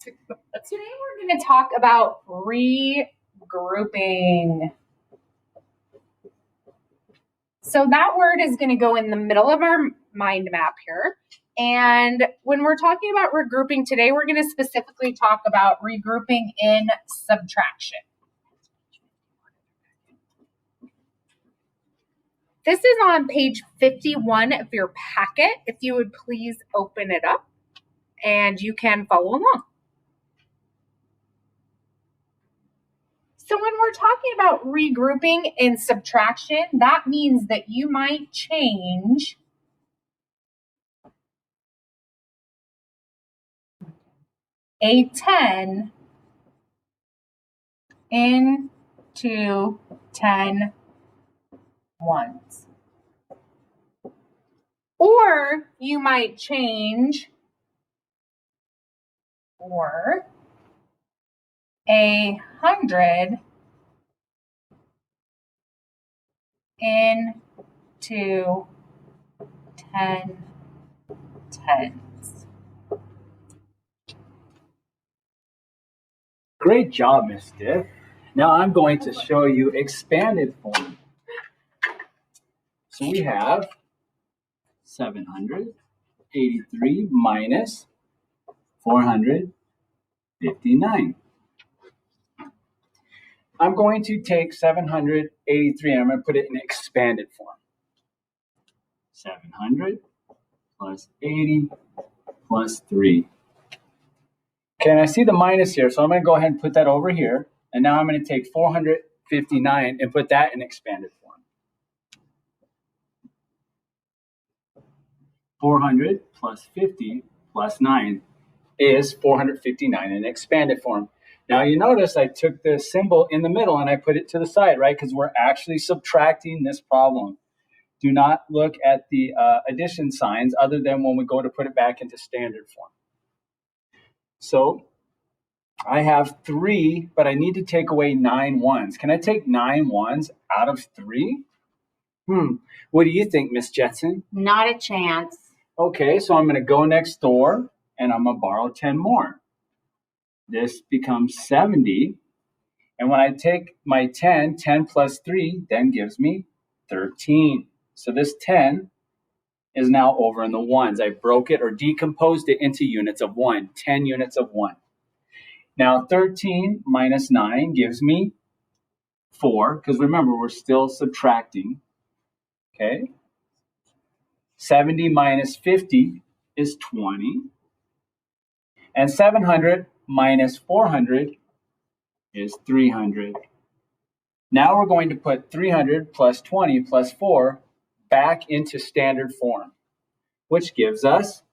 Today we're going to talk about regrouping. So that word is going to go in the middle of our mind map here. And when we're talking about regrouping today, we're going to specifically talk about regrouping in subtraction. This is on page 51 of your packet. If you would please open it up and you can follow along. So when we're talking about regrouping in subtraction, that means that you might change a 10 into 10 ones. Or you might change or a 100 into 10 tens. Great job, Miss Diff. Now I'm going to show you expanded form. So we have 783 minus 459. I'm going to take 783 and I'm going to put it in expanded form. 700 plus 80 plus 3. Okay, and I see the minus here, so I'm going to go ahead and put that over here. And now I'm going to take 459 and put that in expanded form. 400 plus 50 plus 9 is 459 in expanded form. Now you notice I took the symbol in the middle and I put it to the side, right? Because we're actually subtracting this problem. Do not look at the addition signs other than when we go to put it back into standard form. So I have 3, but I need to take away 9 ones. Can I take 9 ones out of 3? What do you think, Miss Jetson? Not a chance. Okay, so I'm going to go next door and I'm going to borrow 10 more. This becomes 70. And when I take my 10 plus 3 then gives me 13. So this 10 is now over in the ones. I broke it or decomposed it into units of 1, 10 units of 1. Now 13 minus 9 gives me 4, because remember, we're still subtracting. Okay. 70 minus 50 is 20. And 700 minus 400 is 300. Now we're going to put 300 plus 20 plus 4 back into standard form, which gives us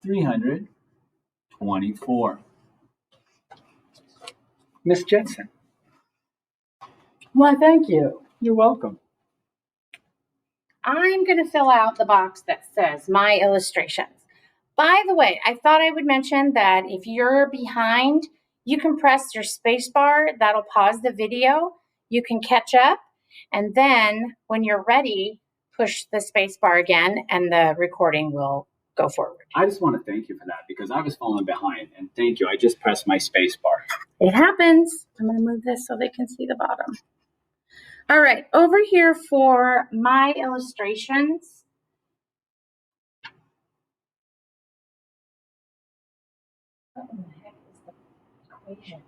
324. Miss Jetson. Why, thank you. You're welcome. I'm going to fill out the box that says my illustrations. By the way, I thought I would mention that if you're behind, you can press your space bar. That'll pause the video. You can catch up. And then when you're ready, push the space bar again and the recording will go forward. I just want to thank you for that because I was falling behind. And thank you. I just pressed my space bar. It happens. I'm going to move this so they can see the bottom. All right, over here for my illustrations. What in the heck is the equation?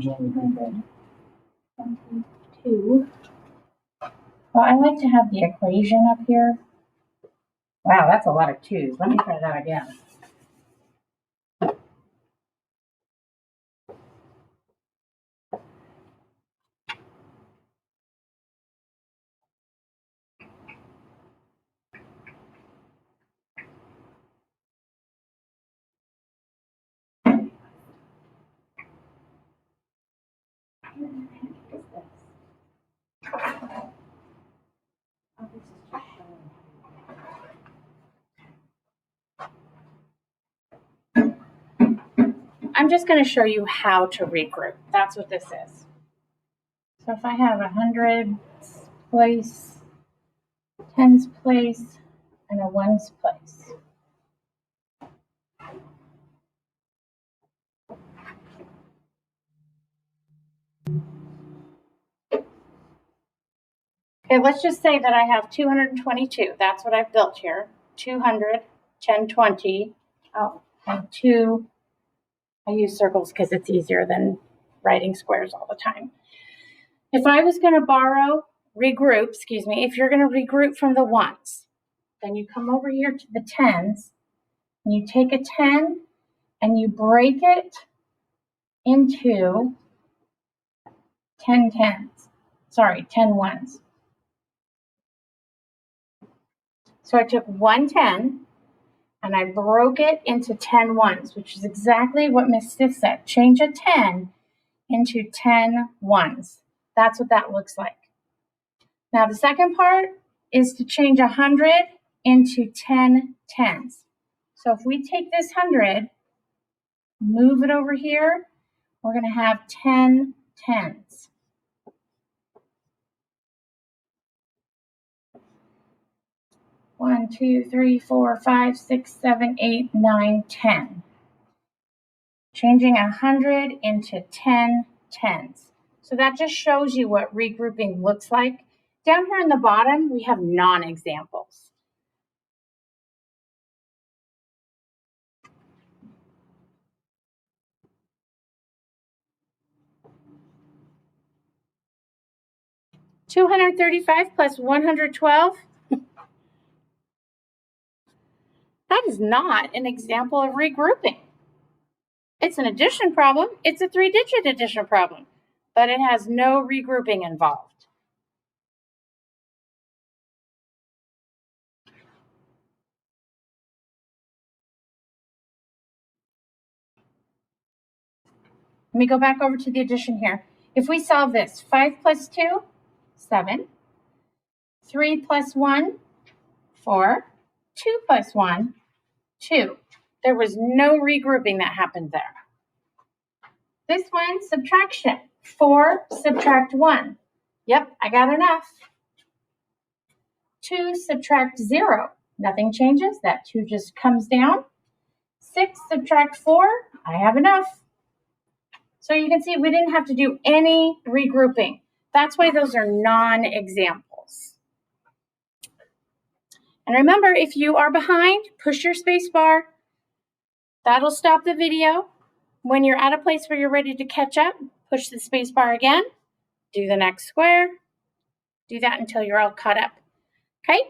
222. Well, I like to have the equation up here. Wow, that's a lot of 2's. Let me try that again. I'm just going to show you how to regroup. That's what this is. So if I have 100's place, 10's place, and a 1's place. Okay, let's just say that I have 222. That's what I've built here. 200, 10, 20. Oh, and 2. I use circles because it's easier than writing squares all the time. If I was going to if you're going to regroup from the ones, then you come over here to the tens, and you take a 10 and you break it into 10 tens. Sorry, 10 ones. So I took 110 and I broke it into 10 ones, which is exactly what Miss Stiff said. Change a 10 into 10 ones. That's what that looks like. Now the second part is to change 100 into 10 tens. So if we take this 100, move it over here, we're going to have 10 tens. One, two, three, 4, 5, 6, 7, 8, 9, 10. Changing 100 into 10 tens. So that just shows you what regrouping looks like. Down here in the bottom, we have non-examples. $235 plus 112. That is not an example of regrouping. It's an addition problem. It's a 3-digit addition problem, but it has no regrouping involved. Let me go back over to the addition here. If we solve this, 5 plus 2, 7. 3 plus 1, 4. 2 plus 1, 2. There was no regrouping that happened there. This one, subtraction. 4 subtract 1. Yep, I got enough. 2 subtract 0. Nothing changes. That 2 just comes down. 6 subtract 4. I have enough. So you can see we didn't have to do any regrouping. That's why those are non-examples. And remember, if you are behind, push your space bar. That'll stop the video. When you're at a place where you're ready to catch up, push the space bar again. Do the next square. Do that until you're all caught up. Okay?